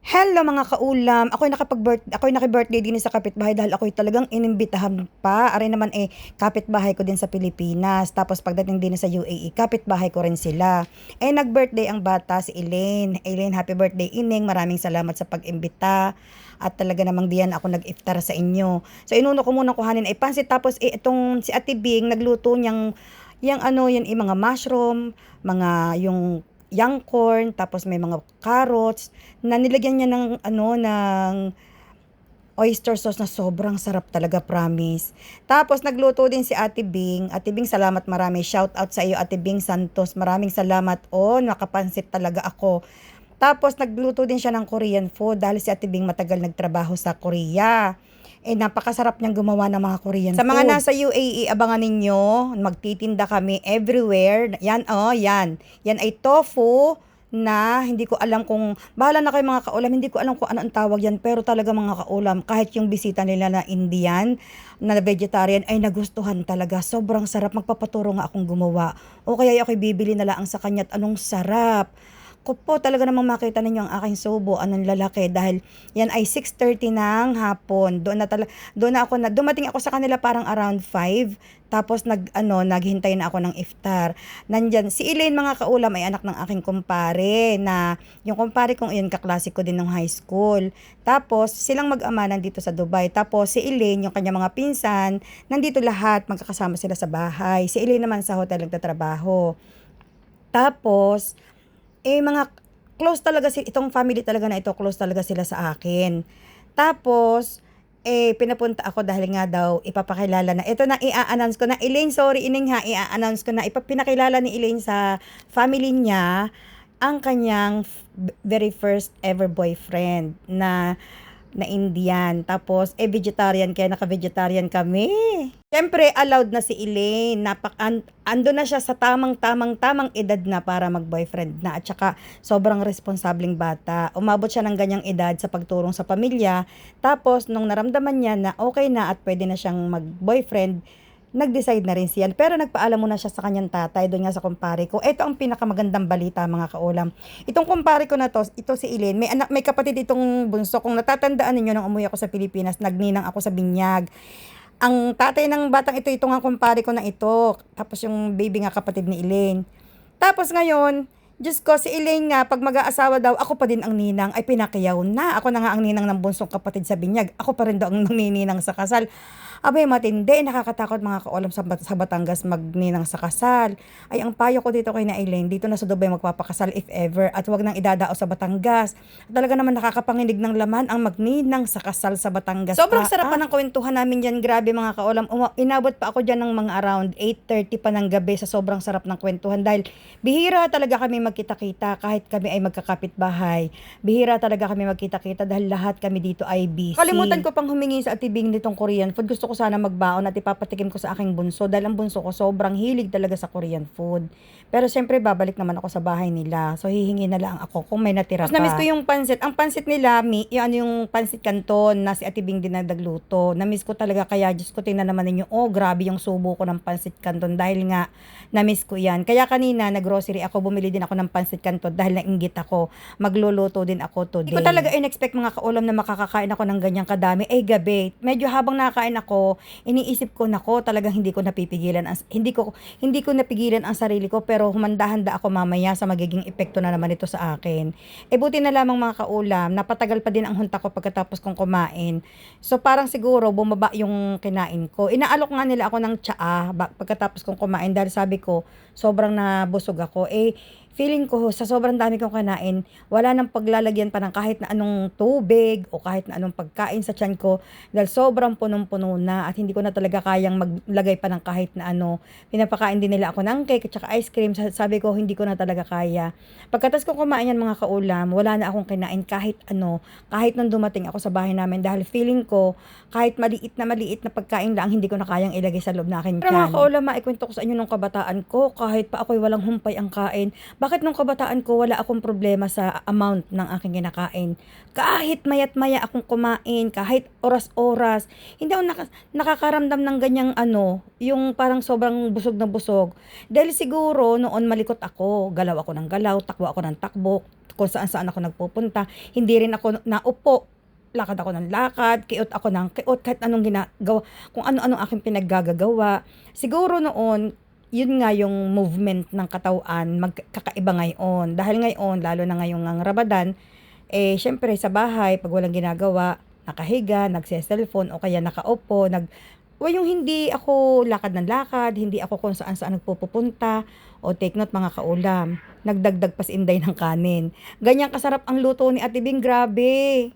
Hello mga kaulam, ako'y naki-birthday din sa kapitbahay dahil ako'y talagang inimbitahan pa. Ari naman kapitbahay ko din sa Pilipinas. Tapos pagdating din sa UAE, kapitbahay ko rin sila. Nag-birthday ang bata si Elaine. Elaine, happy birthday Ining. Maraming salamat sa pag-imbita. At talaga namang diyan ako nag-iftar sa inyo. So inuno ko muna kuhanin ay pansit. Tapos itong si Ate Bing nagluto niyang yan mga mushroom, mga yung young corn, tapos may mga carrots na nilagyan niya ng oyster sauce na sobrang sarap talaga, promise. Tapos nagluto din si Ate Bing. Ate Bing, salamat marami. Shout out sa iyo, Ate Bing Santos. Maraming salamat. Oh, nakapansit talaga ako. Tapos nagluto din siya ng Korean food dahil si Ate Bing matagal nagtrabaho sa Korea. Napakasarap niyang gumawa ng mga Korean food. Sa mga nasa UAE, abangan ninyo, magtitinda kami everywhere. Yan, oh, yan. Yan ay tofu na hindi ko alam kung, bahala na kayo mga kaulam, hindi ko alam kung ano ang tawag yan, pero talaga mga kaulam, kahit yung bisita nila na Indian, na vegetarian, ay nagustuhan talaga. Sobrang sarap, magpapaturo nga akong gumawa. O kaya ako'y bibili na lang sa kanya at anong sarap. Ko po talaga namang makita ninyo ang aking subo, anong lalaki, dahil yan ay 6:30 ng hapon. Dumating ako sa kanila parang around 5. Tapos naghintay na ako ng iftar. Nandyan si Elaine mga kaulam ay anak ng aking kumpare na yung kumpare kong iyon kaklase ko din ng high school. Tapos silang mag-ama nandito sa Dubai. Tapos si Elaine, yung kanya mga pinsan, nandito lahat, magkakasama sila sa bahay. Si Elaine naman sa hotel nagtatrabaho. Tapos mga close talaga itong family talaga na ito, close talaga sila sa akin. Tapos, pinapunta ako dahil nga daw ipapakilala na. Ito na, i-announce ko na. Elaine, sorry Ining ha, i-announce ko na. Pinakilala ni Elaine sa family niya ang kanyang very first ever boyfriend na Indian. Tapos, vegetarian, kaya naka-vegetarian kami. Siyempre, allowed na si Elaine. Ando na siya sa tamang edad na para mag-boyfriend na. At saka, sobrang responsableng bata. Umabot siya ng ganyang edad sa pagturong sa pamilya. Tapos, nung naramdaman niya na okay na at pwede na siyang mag-boyfriend, nag-decide na rin siya. Pero nagpaalam muna siya sa kanyang tatay, doon nga sa kumpare ko. Ito ang pinakamagandang balita mga kaulam. Itong kumpare ko na to, ito si Elaine, may kapatid itong bunso. Kung natatandaan ninyo nung umuwi ako sa Pilipinas, nagninang ako sa binyag. Ang tatay ng batang ito nga kumpare ko na ito. Tapos yung baby nga kapatid ni Elaine. Tapos ngayon, Diyos ko, si Elaine nga, pag mag-aasawa daw, ako pa din ang ninang, ay pinakiyaw na. Ako na nga ang ninang ng bunsong kapatid sa binyag. Ako pa rin daw ang nangninang sa kasal. Abay, matindi, nakakatakot mga kaulam sa Batangas magninang sa kasal. Ay, ang payo ko dito kay na Elaine, dito na sa Dubai magpapakasal if ever, at wag nang idadao sa Batangas. Talaga naman nakakapanginig ng laman ang magninang sa kasal sa Batangas. Sobrang sarap pa ng kwentuhan namin dyan, grabe mga kaulam. Inabot pa ako dyan ng mga around 8:30 pa ng gabi sa sobrang sarap ng kwentuhan dahil bihira talaga kami magkita-kita kahit kami ay magkakapit-bahay. Bihira talaga kami magkita-kita dahil lahat kami dito ay busy. Kalimutan ko pang humingi sa Ate Bing nitong Korean food. Gusto ko sana magbaon at ipapatikim ko sa aking bunso dahil ang bunso ko sobrang hilig talaga sa Korean food. Pero syempre babalik naman ako sa bahay nila. So hihingi na lang ako kung may natira pa. Tapos namiss ko yung pansit. Ang pansit nila, yung pansit canton na si Ate Bing din nagluto. Namiss ko talaga kaya Diyos ko tingnan naman ninyo. Oh, grabe yung subo ko ng pansit canton dahil nga namiss ko yan. Kaya kanina nag-grocery ako, bumili din ako ng pansit canton dahil nainggit ako. Magluluto din ako today. Hindi ko talaga in-expect mga kaulam na makakakain ako ng ganyang kadami. Gabi. Medyo habang nakain ako, iniisip ko nako, talagang hindi ko napipigilan. Hindi ko napigilan ang sarili ko pero humanda-handa ako mamaya sa magiging epekto na naman ito sa akin. Buti na lamang mga kaulam, napatagal pa din ang hunta ko pagkatapos kong kumain. So parang siguro bumaba yung kinain ko. Inaalok nga nila ako ng tsaa pagkatapos kong kumain dahil sabi ko, sobrang nabusog ako. Feeling ko sa sobrang dami kong kinain, wala nang paglalagyan pa ng kahit na anong tubig o kahit na anong pagkain sa tiyan ko dahil sobrang punong-puno na at hindi ko na talaga kayang maglagay pa ng kahit na ano. Pinapakain din nila ako ng cake at saka ice cream. Sabi ko, hindi ko na talaga kaya. Pagkatas ko kumain yan mga kaulam, wala na akong kinain kahit ano, kahit nung dumating ako sa bahay namin dahil feeling ko, kahit maliit na pagkain lang, hindi ko na kayang ilagay sa loob na aking tiyan. Pero mga kaulam, maikwento ko sa inyo nung kabataan ko, kahit pa ako'y walang humpay ang kain, Bakit nung kabataan ko wala akong problema sa amount ng aking kinakain. Kahit maya't maya akong kumain, kahit oras-oras, hindi ako nakakaramdam ng ganyang ano, yung parang sobrang busog na busog. Dahil siguro noon malikot ako, galaw ako ng galaw, takbo ako ng takbo, kung saan-saan ako nagpupunta. Hindi rin ako naupo, lakad ako ng lakad, kiot ako ng kiot, kahit anong ginagawa, kung ano-ano aking pinaggagawa. Siguro noon, yun nga yung movement ng katawan magkakaiba ngayon. Dahil ngayon, lalo na ngayong ang Ramadan, syempre sa bahay, pag walang ginagawa, nakahiga, nagse-cellphone o kaya nakaupo, o yung hindi ako lakad ng lakad, hindi ako kung saan-saan nagpupunta, o take note mga kaulam, nagdagdag pa si Inday ng kanin. Ganyan kasarap ang luto ni Ate Bing, grabe.